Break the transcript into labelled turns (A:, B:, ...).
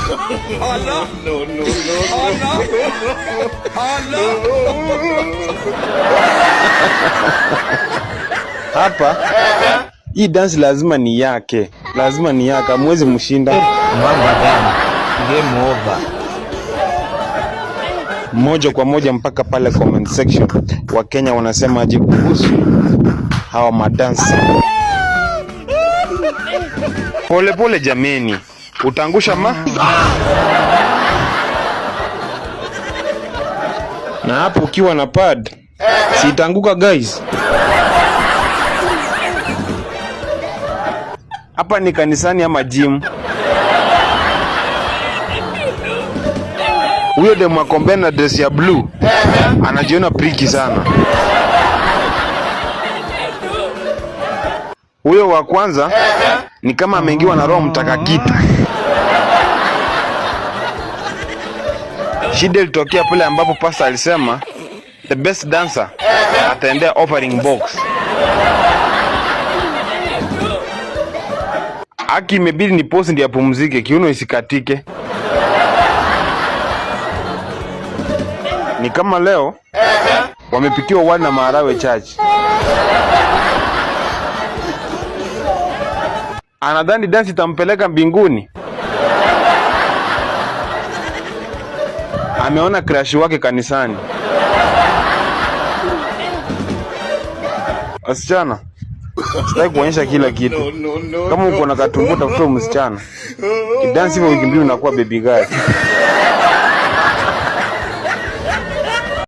A: Oh no! No, no, no! Oh no! Oh no!
B: Hapa hii dance lazima ni yake. Lazima ni yake. Hamwezi mshinda.
C: Mama gani? Game over.
B: Moja kwa moja mpaka pale comment section. Wakenya wanasema aje kuhusu hawa madansa. Pole pole jameni. Utaangusha na hapo ukiwa na pad sitanguka guys. Hapa ni kanisani ama gym? Huyo demu akombe na dress ya blue anajiona priki sana. Huyo wa kwanza ni kama ameingiwa na roho mtakatifu. Shida ilitokea pale ambapo pastor alisema the best dancer ataendea offering box. Aki imebidi ni post ndio apumzike kiuno isikatike. Ni kama leo wamepikiwa wali na maharagwe church. Anadhani dance itampeleka mbinguni. Ameona crush wake kanisani. Wasichana, sitaki kuonyesha kila kitu. Kama uko na katumbo tafuta msichana. Kidansi hivyo wiki mbili unakuwa baby girl.